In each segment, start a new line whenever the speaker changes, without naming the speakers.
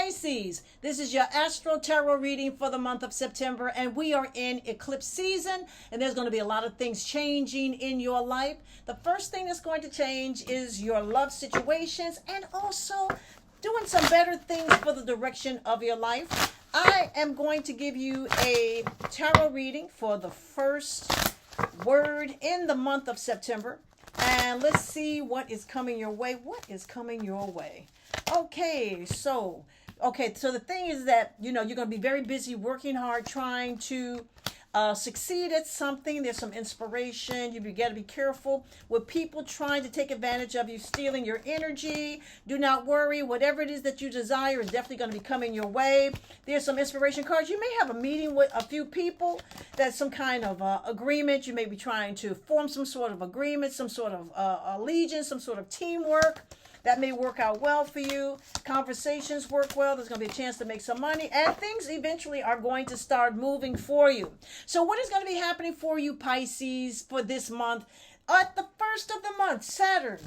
Pisces, this is your Astro Tarot reading for the month of September, and we are in eclipse season, and there's going to be a lot of things changing in your life. The first thing that's going to change is your love situations, and also doing some better things for the direction of your life. I am going to give you a tarot reading for the first word in the month of September, and let's see what is coming your way. What is coming your way? Okay, so the thing is that, you're going to be very busy working hard trying to succeed at something. There's some inspiration. You got to be careful with people trying to take advantage of you, stealing your energy. Do not worry. Whatever it is that you desire is definitely going to be coming your way. There's some inspiration cards. You may have a meeting with a few people. That's some kind of agreement. You may be trying to form some sort of agreement, some sort of allegiance, some sort of teamwork. That may work out well for you. Conversations work well. There's going to be a chance to make some money. And things eventually are going to start moving for you. So what is going to be happening for you, Pisces, for this month? At the first of the month, Saturn,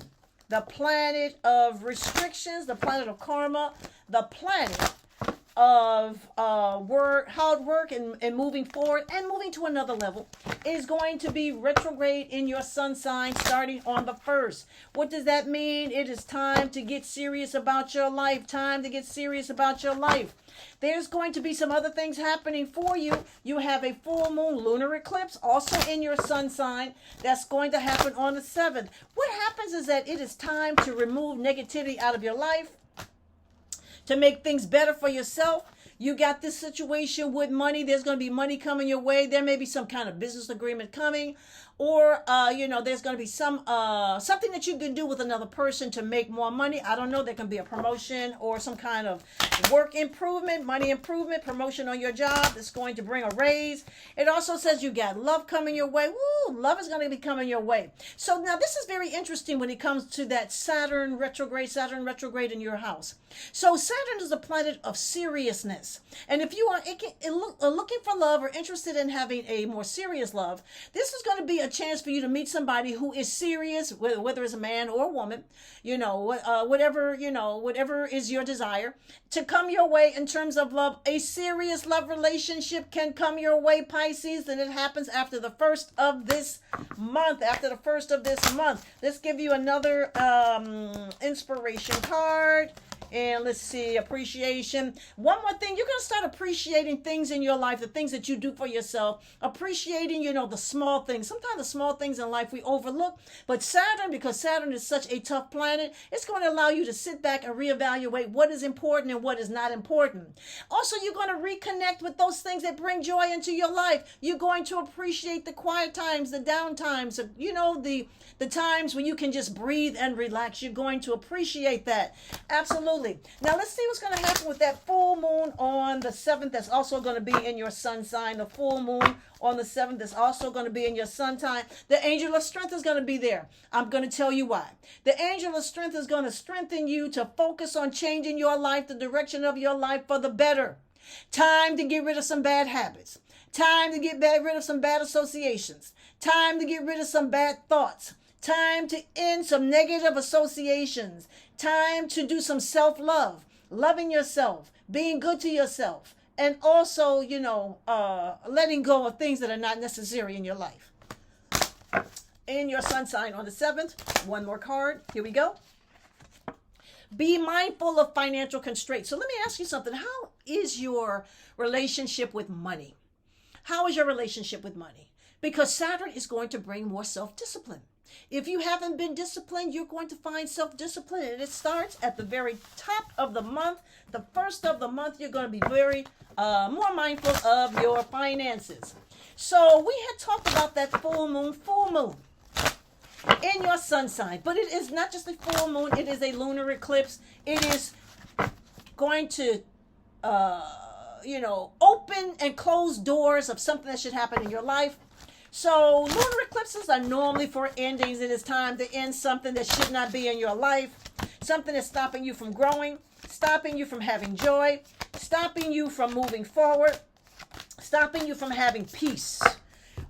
the planet of restrictions, the planet of karma, the planet of hard work and moving forward and moving to another level, is going to be retrograde in your sun sign starting on the 1st. What does that mean? It is time to get serious about your life. Time to get serious about your life. There's going to be some other things happening for you. You have a full moon lunar eclipse also in your sun sign. That's going to happen on the 7th. What happens is that it is time to remove negativity out of your life, to make things better for yourself. You got this situation with money. There's going to be money coming your way. There may be some kind of business agreement coming, or there's going to be something that you can do with another person to make more money. I don't know. There can be a promotion or some kind of work improvement, money improvement, promotion on your job that's going to bring a raise. It also says you got love coming your way. Woo, love is going to be coming your way. So now this is very interesting when it comes to that Saturn retrograde in your house. So Saturn is a planet of seriousness. And if you are looking for love or interested in having a more serious love, this is going to be a chance for you to meet somebody who is serious, whether it's a man or a woman, whatever is your desire, to come your way in terms of love. A serious love relationship can come your way, Pisces, and it happens after the 1st of this month. Let's give you another inspiration card. And let's see, appreciation. One more thing, you're going to start appreciating things in your life, the things that you do for yourself, appreciating, the small things. Sometimes the small things in life we overlook, but Saturn, because Saturn is such a tough planet, it's going to allow you to sit back and reevaluate what is important and what is not important. Also, you're going to reconnect with those things that bring joy into your life. You're going to appreciate the quiet times, the down times, the times when you can just breathe and relax. You're going to appreciate that. Absolutely. Now let's see what's going to happen with that full moon on the 7th. That's also going to be in your sun sign. The full moon on the 7th is also going to be in your sun sign. The angel of strength is going to be there. I'm going to tell you why. The angel of strength is going to strengthen you to focus on changing your life, the direction of your life for the better. Time to get rid of some bad habits. Time to get rid of some bad associations. Time to get rid of some bad thoughts. Time to end some negative associations. Time to do some self-love, loving yourself, being good to yourself, and also, letting go of things that are not necessary in your life. In your sun sign on the 7th, one more card. Here we go. Be mindful of financial constraints. So let me ask you something. How is your relationship with money? How is your relationship with money? Because Saturn is going to bring more self-discipline. If you haven't been disciplined, you're going to find self-discipline. And it starts at the very top of the month. The 1st of the month, you're going to be very more mindful of your finances. So we had talked about that full moon in your sun sign. But it is not just a full moon. It is a lunar eclipse. It is going to, open and close doors of something that should happen in your life. So lunar eclipses are normally for endings. It is time to end something that should not be in your life, something that's stopping you from growing, stopping you from having joy, stopping you from moving forward, stopping you from having peace.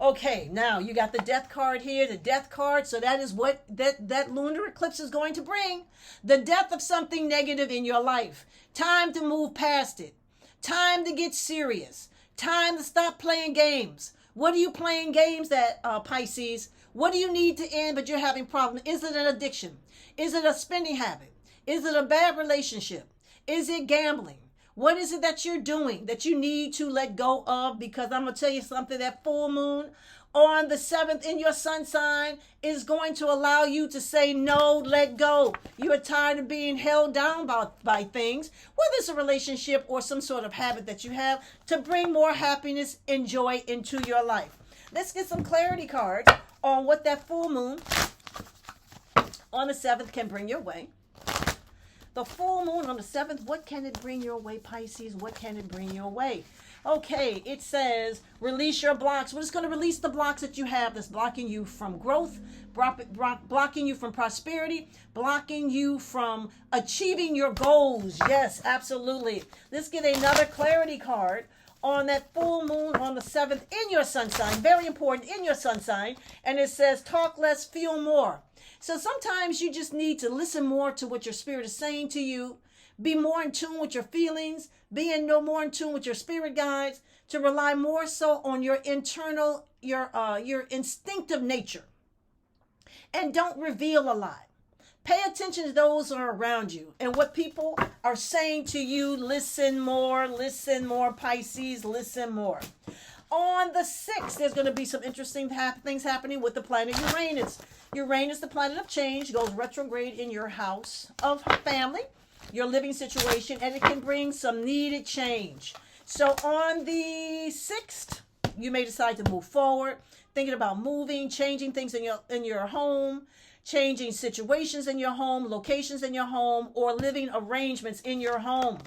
Okay, now you got the death card here, the death card. So that is what that lunar eclipse is going to bring. The death of something negative in your life. Time to move past it. Time to get serious. Time to stop playing games. What are you playing games at, Pisces? What do you need to end, but you're having problems? Is it an addiction? Is it a spending habit? Is it a bad relationship? Is it gambling? What is it that you're doing that you need to let go of? Because I'm going to tell you something, that full moon on the 7th in your sun sign is going to allow you to say no, let go. You are tired of being held down by things, whether it's a relationship or some sort of habit that you have, to bring more happiness and joy into your life. Let's get some clarity cards on what that full moon on the 7th can bring your way. The full moon on the 7th, what can it bring your way, Pisces? What can it bring your way? Okay, it says release your blocks. Well, it's going to release the blocks that you have that's blocking you from growth, blocking you from prosperity, blocking you from achieving your goals. Yes, absolutely. Let's get another clarity card on that full moon on the 7th in your sun sign. Very important, in your sun sign. And it says talk less, feel more. So sometimes you just need to listen more to what your spirit is saying to you. Be more in tune with your feelings. Be more in tune with your spirit guides. To rely more so on your internal, your instinctive nature. And don't reveal a lot. Pay attention to those who are around you and what people are saying to you. Listen more, Pisces, listen more. On the 6th, there's going to be some interesting things happening with the planet Uranus. Uranus, the planet of change, goes retrograde in your house of family, your living situation, and it can bring some needed change. So on the 6th, you may decide to move forward, thinking about moving, changing things in your home, changing situations in your home, locations in your home, or living arrangements in your home.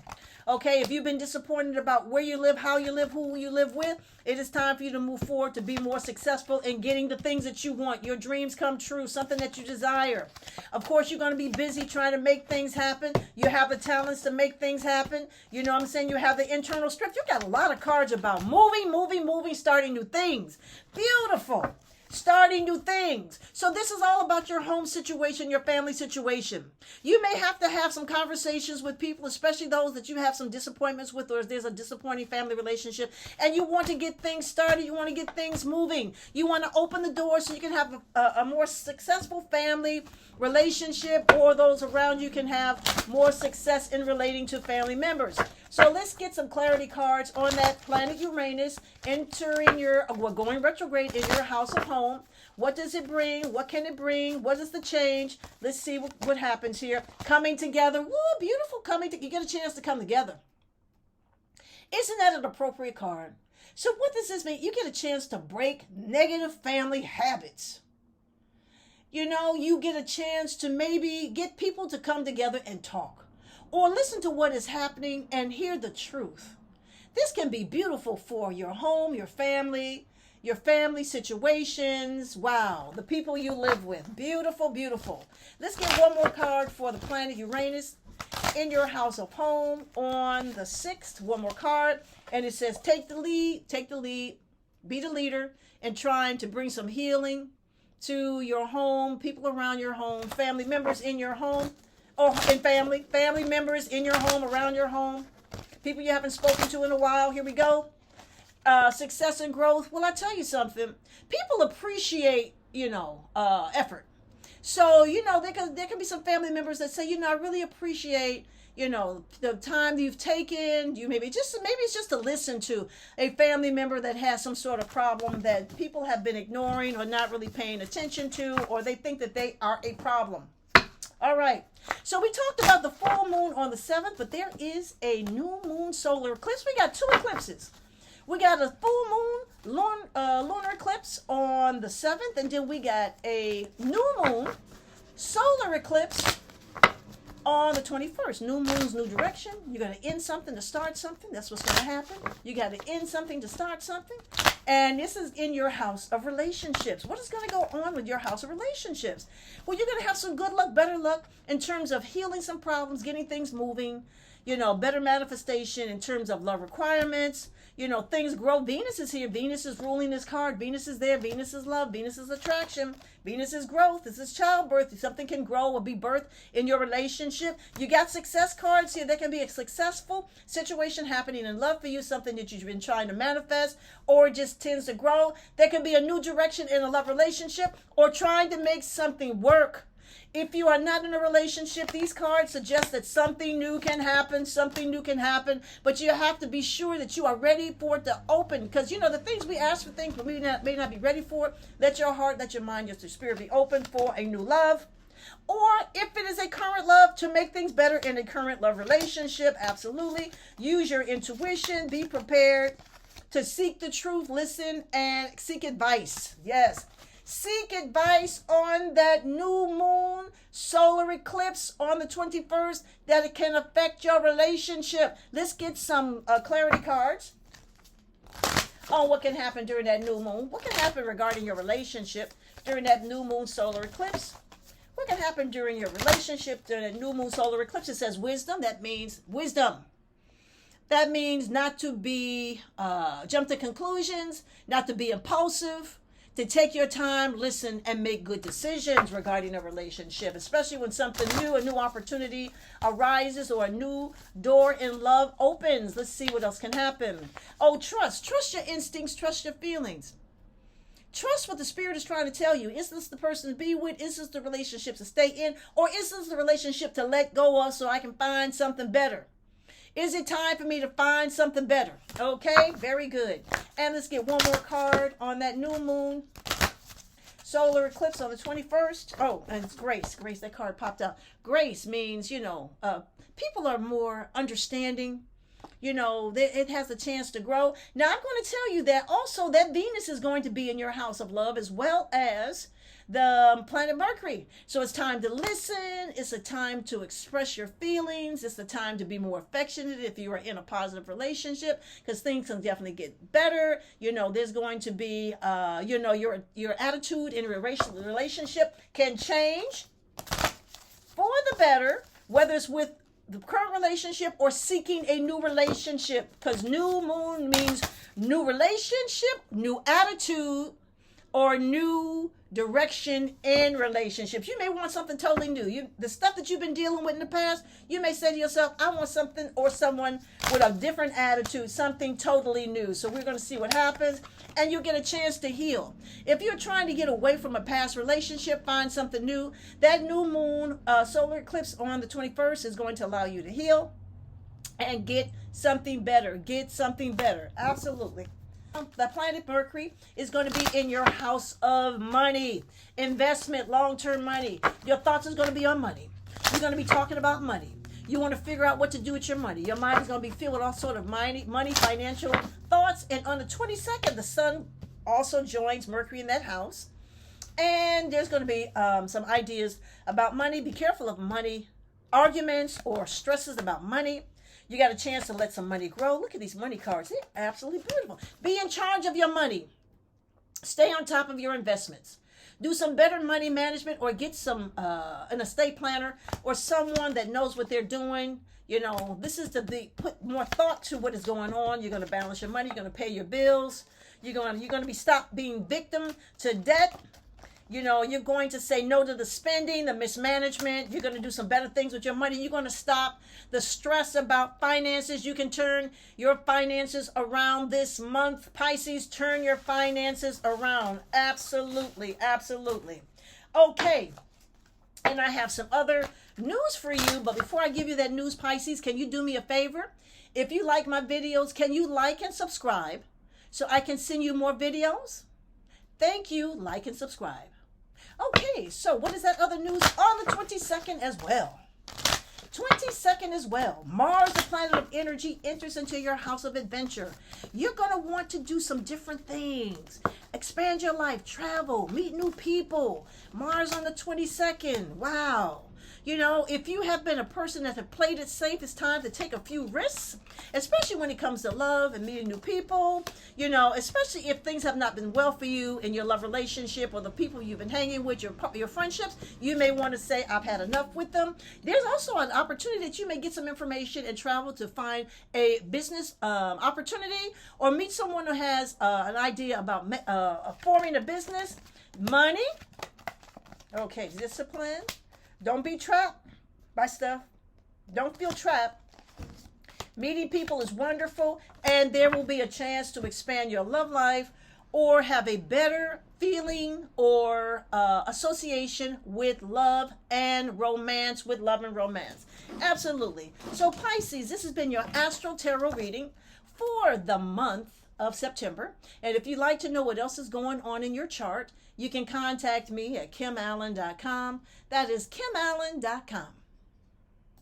Okay, if you've been disappointed about where you live, how you live, who you live with, it is time for you to move forward to be more successful in getting the things that you want, your dreams come true, something that you desire. Of course, you're going to be busy trying to make things happen. You have the talents to make things happen. You know what I'm saying? You have the internal strength. You got a lot of cards about moving, starting new things. Beautiful. Starting new things. So this is all about your home situation, your family situation. You may have to have some conversations with people, especially those that you have some disappointments with, or if there's a disappointing family relationship, and you want to get things started, you want to get things moving. You want to open the door so you can have a more successful family relationship, or those around you can have more success in relating to family members. So let's get some clarity cards on that planet Uranus going retrograde in your house of home. What does it bring? What can it bring? What is the change? Let's see what happens here. Coming together. Woo, beautiful. You get a chance to come together. Isn't that an appropriate card? So what does this mean? You get a chance to break negative family habits. You know, you get a chance to maybe get people to come together and talk, or listen to what is happening and hear the truth. This can be beautiful for your home, your family situations. Wow, the people you live with. Beautiful, beautiful. Let's get one more card for the planet Uranus in your house of home on the 6th. One more card, and it says take the lead, be the leader in trying to bring some healing to your home, people around your home, family members in your home, or in family members in your home, around your home, people you haven't spoken to in a while. Here we go. Success and growth. Well, I tell you something. People appreciate, effort. So, there can be some family members that say, I really appreciate, the time you've taken. Maybe it's just to listen to a family member that has some sort of problem that people have been ignoring or not really paying attention to, or they think that they are a problem. All right. So we talked about the full moon on the 7th, but there is a new moon solar eclipse. We got 2 eclipses. We got a full moon lunar eclipse on the 7th, and then we got a new moon solar eclipse on the 21st. New moon's new direction. You're going to end something to start something. That's what's going to happen. You got to end something to start something. And this is in your house of relationships. What is going to go on with your house of relationships? Well, you're going to have some good luck, better luck in terms of healing some problems, getting things moving. better manifestation in terms of love requirements. Things grow. Venus is here. Venus is ruling this card. Venus is there. Venus is love. Venus is attraction. Venus is growth. This is childbirth. Something can grow or be birthed in your relationship. You got success cards here. There can be a successful situation happening in love for you, something that you've been trying to manifest or just tends to grow. There can be a new direction in a love relationship or trying to make something work. If you are not in a relationship, these cards suggest that something new can happen, but you have to be sure that you are ready for it to open. Because, the things we ask for things but we may not be ready for. Let your heart, let your mind, your spirit be open for a new love. Or if it is a current love, to make things better in a current love relationship, absolutely. Use your intuition, be prepared to seek the truth, listen, and seek advice. Yes. Seek advice on that new moon solar eclipse on the 21st that it can affect your relationship. Let's get some clarity cards on what can happen during that new moon. What can happen regarding your relationship during that new moon solar eclipse? What can happen during your relationship during that new moon solar eclipse? It says wisdom. That means wisdom. That means not to be jump to conclusions, not to be impulsive, to take your time, listen, and make good decisions regarding a relationship, especially when something new, a new opportunity arises or a new door in love opens. Let's see what else can happen. Oh, trust. Trust your instincts. Trust your feelings. Trust what the spirit is trying to tell you. Is this the person to be with? Is this the relationship to stay in? Or is this the relationship to let go of so I can find something better? Is it time for me to find something better? Okay, very good. And let's get one more card on that new moon solar eclipse on the 21st. Oh, and it's grace. Grace, that card popped out. Grace means, people are more understanding. It has a chance to grow. Now, I'm going to tell you that also that Venus is going to be in your house of love as well as the planet Mercury. So it's time to listen. It's a time to express your feelings. It's the time to be more affectionate if you are in a positive relationship, because things can definitely get better. There's going to be, your attitude in a relationship can change for the better, whether it's with the current relationship or seeking a new relationship, because new moon means new relationship, new attitude, or new direction in relationships. You may want something totally new. The stuff that you've been dealing with in the past, you may say to yourself, I want something or someone with a different attitude, something totally new. So we're going to see what happens, and you get a chance to heal. If you're trying to get away from a past relationship, find something new. That new moon solar eclipse on the 21st is going to allow you to heal and get something better. Get something better. Absolutely. The planet Mercury is going to be in your house of money, investment, long-term money. Your thoughts is going to be on money. You're going to be talking about money. You want to figure out what to do with your money. Your mind is going to be filled with all sort of money, financial thoughts. And on the 22nd, the sun also joins Mercury in that house. And there's going to be some ideas about money. Be careful of money arguments or stresses about money. You got a chance to let some money grow. Look at these money cards. They're absolutely beautiful. Be in charge of your money. Stay on top of your investments. Do some better money management, or get some an estate planner or someone that knows what they're doing. This is to put more thought to what is going on. You're going to balance your money. You're going to pay your bills. You're going to be stopped being victim to debt. You're going to say no to the spending, the mismanagement. You're going to do some better things with your money. You're going to stop the stress about finances. You can turn your finances around this month. Pisces, turn your finances around. Absolutely, absolutely. Okay, and I have some other news for you. But before I give you that news, Pisces, can you do me a favor? If you like my videos, can you like and subscribe so I can send you more videos? Thank you. Like and subscribe. Okay, so what is that other news on the 22nd as well? 22nd as well. Mars, the planet of energy, enters into your house of adventure. You're going to want to do some different things. Expand your life, travel, meet new people. Mars on the 22nd. Wow. You know, if you have been a person that have played it safe, it's time to take a few risks, especially when it comes to love and meeting new people. You know, especially if things have not been well for you in your love relationship or the people you've been hanging with, your friendships. You may want to say, I've had enough with them. There's also an opportunity that you may get some information and travel to find a business opportunity, or meet someone who has an idea about forming a business. Money. Okay, discipline. Don't be trapped by stuff. Don't feel trapped. Meeting people is wonderful, and there will be a chance to expand your love life or have a better feeling or association with love and romance, with love and romance. Absolutely. So Pisces, this has been your Astro Tarot reading for the month of September. And if you'd like to know what else is going on in your chart, you can contact me at kimallen.com. That is kimallen.com.